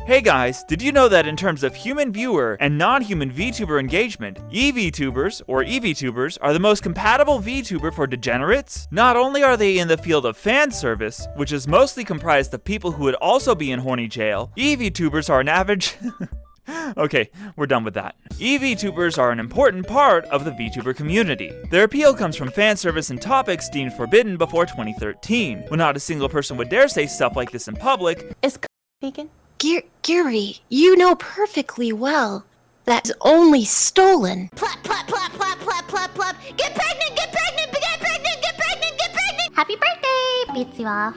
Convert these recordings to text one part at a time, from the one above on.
Hey guys, did you know that in terms of human viewer and non-human VTuber engagement, EVTubers, or EVTubers, are the most compatible VTuber for degenerates? Not only are they in the field of fan service, which is mostly comprised of people who would also be in horny jail, EVTubers are an average... Okay, we're done with that. EVTubers are an important part of the VTuber community. Their appeal comes from fan service and topics deemed forbidden before 2013, when not a single person would dare say stuff like this in public. Is vegan? Giri, you know perfectly well that is only stolen. Plop, plop, plop, plop, plop, plop, plop. Get pregnant, get pregnant, get pregnant, get pregnant, get pregnant. Happy birthday, beats you off.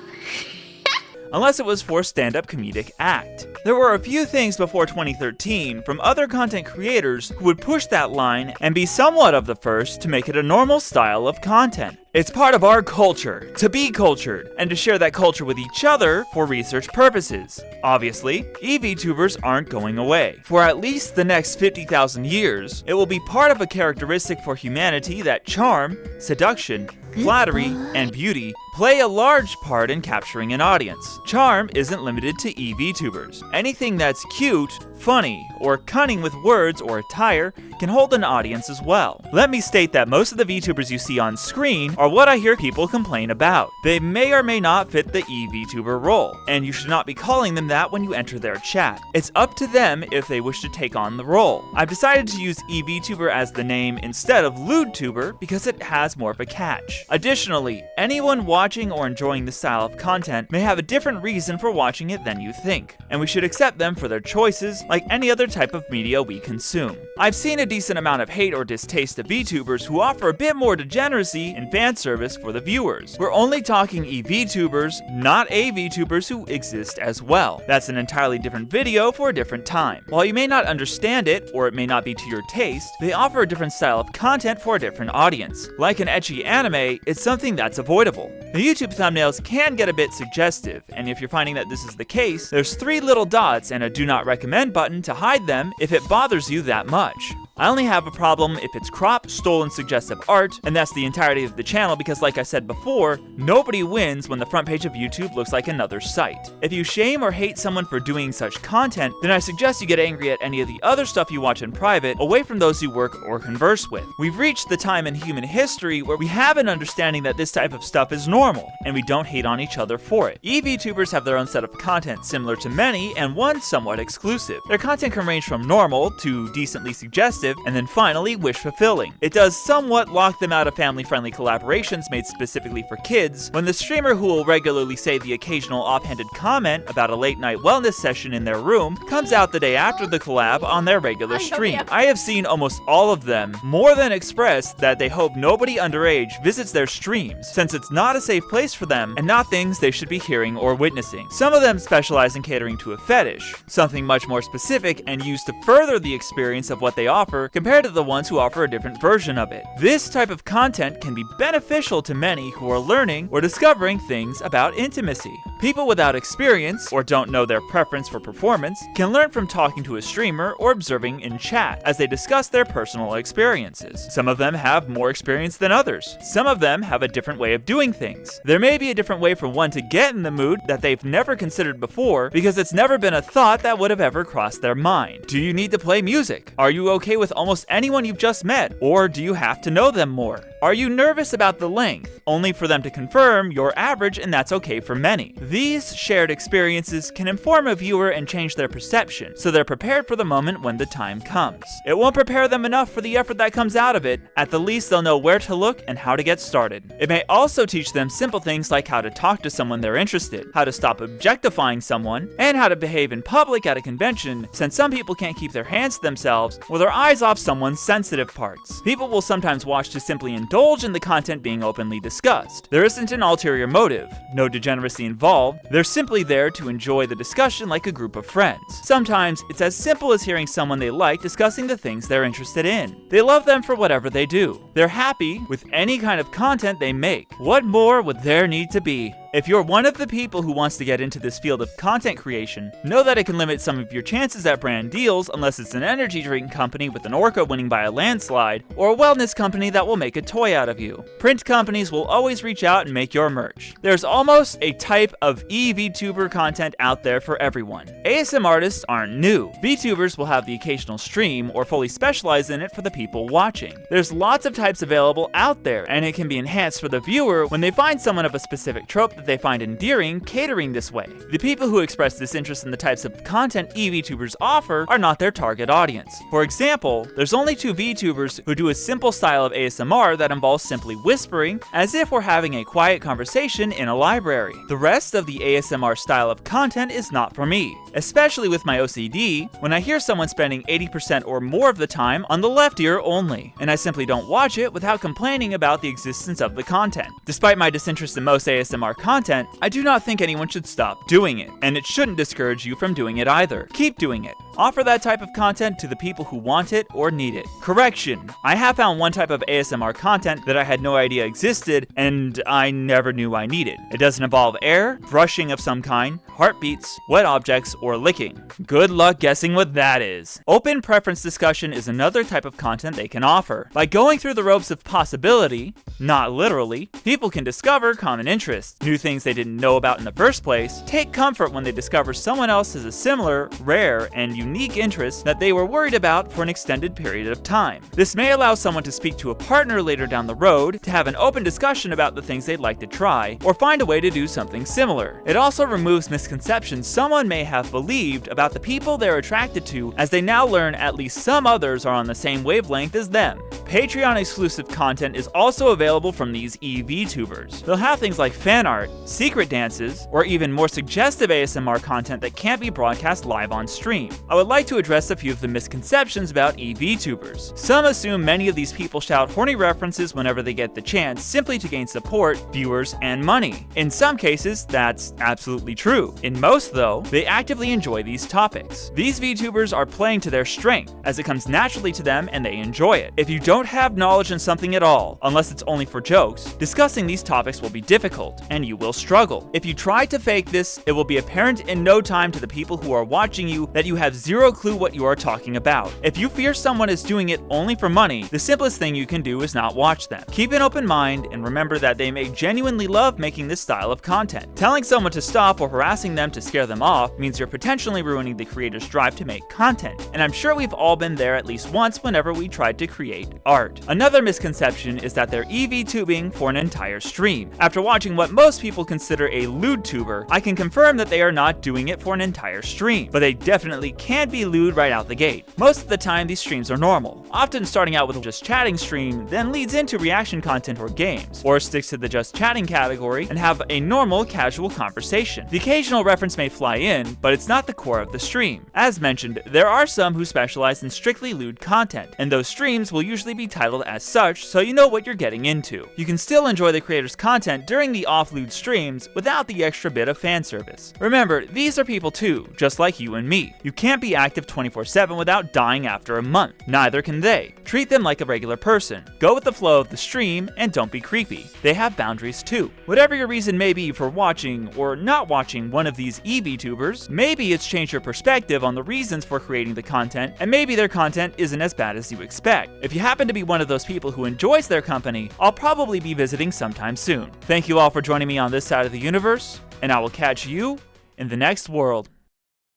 Unless it was for stand-up comedic act. There were a few things before 2013 from other content creators who would push that line and be somewhat of the first to make it a normal style of content. It's part of our culture to be cultured and to share that culture with each other for research purposes. Obviously, EVTubers aren't going away. For at least the next 50,000 years, it will be part of a characteristic for humanity that charm, seduction, flattery, and beauty play a large part in capturing an audience. Charm isn't limited to EVTubers. Anything that's cute, funny, or cunning with words or attire can hold an audience as well. Let me state that most of the VTubers you see on screen are what I hear people complain about. They may or may not fit the EVTuber role, and you should not be calling them that when you enter their chat. It's up to them if they wish to take on the role. I've decided to use EVTuber as the name instead of LewdTuber because it has more of a catch. Additionally, anyone watching or enjoying this style of content may have a different reason for watching it than you think, and we should accept them for their choices like any other type of media we consume. I've seen a decent amount of hate or distaste of VTubers who offer a bit more degeneracy and fan service for the viewers. We're only talking EVTubers, not AVTubers who exist as well. That's an entirely different video for a different time. While you may not understand it, or it may not be to your taste, they offer a different style of content for a different audience. Like an ecchi anime, it's something that's avoidable. The YouTube thumbnails can get a bit suggestive, and if you're finding that this is the case, there's 3 little dots and a do not recommend button to hide them if it bothers you that much. I only have a problem if it's crop, stolen, suggestive art, and that's the entirety of the channel because like I said before, nobody wins when the front page of YouTube looks like another site. If you shame or hate someone for doing such content, then I suggest you get angry at any of the other stuff you watch in private, away from those you work or converse with. We've reached the time in human history where we have an understanding that this type of stuff is normal, and we don't hate on each other for it. EVTubers have their own set of content similar to many, and one somewhat exclusive. Their content can range from normal to decently suggestive, and then finally wish-fulfilling. It does somewhat lock them out of family-friendly collaborations made specifically for kids, when the streamer who will regularly say the occasional offhanded comment about a late-night wellness session in their room comes out the day after the collab on their regular stream. I have seen almost all of them more than express that they hope nobody underage visits their streams, since it's not a safe place for them and not things they should be hearing or witnessing. Some of them specialize in catering to a fetish, something much more specific and used to further the experience of what they offer compared to the ones who offer a different version of it. This type of content can be beneficial to many who are learning or discovering things about intimacy. People without experience, or don't know their preference for performance, can learn from talking to a streamer or observing in chat as they discuss their personal experiences. Some of them have more experience than others. Some of them have a different way of doing things. There may be a different way for one to get in the mood that they've never considered before because it's never been a thought that would have ever crossed their mind. Do you need to play music? Are you okay with almost anyone you've just met? Or do you have to know them more? Are you nervous about the length, only for them to confirm you're average and that's okay for many? These shared experiences can inform a viewer and change their perception, so they're prepared for the moment when the time comes. It won't prepare them enough for the effort that comes out of it. At the least, they'll know where to look and how to get started. It may also teach them simple things like how to talk to someone they're interested, how to stop objectifying someone, and how to behave in public at a convention, since some people can't keep their hands to themselves or their eyes off someone's sensitive parts. People will sometimes watch to simply indulge in the content being openly discussed. There isn't an ulterior motive, no degeneracy involved, they're simply there to enjoy the discussion like a group of friends. Sometimes it's as simple as hearing someone they like discussing the things they're interested in. They love them for whatever they do. They're happy with any kind of content they make. What more would there need to be? If you're one of the people who wants to get into this field of content creation, know that it can limit some of your chances at brand deals unless it's an energy drink company with an orca winning by a landslide, or a wellness company that will make a toy out of you. Print companies will always reach out and make your merch. There's almost a type of VTuber content out there for everyone. ASM artists aren't new. VTubers will have the occasional stream or fully specialize in it for the people watching. There's lots of types available out there, and it can be enhanced for the viewer when they find someone of a specific trope that they find endearing catering this way. The people who express this interest in the types of content VTubers offer are not their target audience. For example, there's only 2 VTubers who do a simple style of ASMR that involves simply whispering, as if we're having a quiet conversation in a library. The rest of the ASMR style of content is not for me, especially with my OCD, when I hear someone spending 80% or more of the time on the left ear only, and I simply don't watch it without complaining about the existence of the content. Despite my disinterest in most ASMR content, I do not think anyone should stop doing it, and it shouldn't discourage you from doing it either. Keep doing it. Offer that type of content to the people who want it or need it. Correction, I have found one type of ASMR content that I had no idea existed and I never knew I needed. It doesn't involve air, brushing of some kind, heartbeats, wet objects, or licking. Good luck guessing what that is. Open preference discussion is another type of content they can offer. By going through the ropes of possibility, not literally, people can discover common interests, new things they didn't know about in the first place, take comfort when they discover someone else has a similar, rare, and unique interest that they were worried about for an extended period of time. This may allow someone to speak to a partner later down the road, to have an open discussion about the things they'd like to try, or find a way to do something similar. It also removes misconceptions someone may have believed about the people they're attracted to, as they now learn at least some others are on the same wavelength as them. Patreon exclusive content is also available from these VTubers. They'll have things like fan art, secret dances, or even more suggestive ASMR content that can't be broadcast live on stream. I would like to address a few of the misconceptions about VTubers. Some assume many of these people shout horny references whenever they get the chance simply to gain support, viewers, and money. In some cases, that's absolutely true. In most, though, they actively enjoy these topics. These VTubers are playing to their strength, as it comes naturally to them and they enjoy it. If you don't have knowledge in something at all, unless it's only for jokes, discussing these topics will be difficult, and you will struggle. If you try to fake this, it will be apparent in no time to the people who are watching you that you have zero clue what you are talking about. If you fear someone is doing it only for money, the simplest thing you can do is not watch them. Keep an open mind and remember that they may genuinely love making this style of content. Telling someone to stop or harassing them to scare them off means you're potentially ruining the creator's drive to make content, and I'm sure we've all been there at least once whenever we tried to create art. Another misconception is that they're EV-tubing for an entire stream. After watching what most people consider a lewd tuber, I can confirm that they are not doing it for an entire stream, but they definitely can be lewd right out the gate. Most of the time, these streams are normal, often starting out with a just chatting stream, then leads into reaction content or games, or sticks to the just chatting category and have a normal, casual conversation. The occasional reference may fly in, but it's not the core of the stream. As mentioned, there are some who specialize in strictly lewd content, and those streams will usually be titled as such, so you know what you're getting into. You can still enjoy the creator's content during the off-lewd streams without the extra bit of fan service. Remember, these are people too, just like you and me. You can't be active 24/7 without dying after a month. Neither can they. Treat them like a regular person. Go with the flow of the stream and don't be creepy. They have boundaries too. Whatever your reason may be for watching or not watching one of these VTubers, maybe it's changed your perspective on the reasons for creating the content, and maybe their content isn't as bad as you expect. If you happen to be one of those people who enjoys their company, I'll probably be visiting sometime soon. Thank you all for joining me on this side of the universe, and I will catch you in the next world.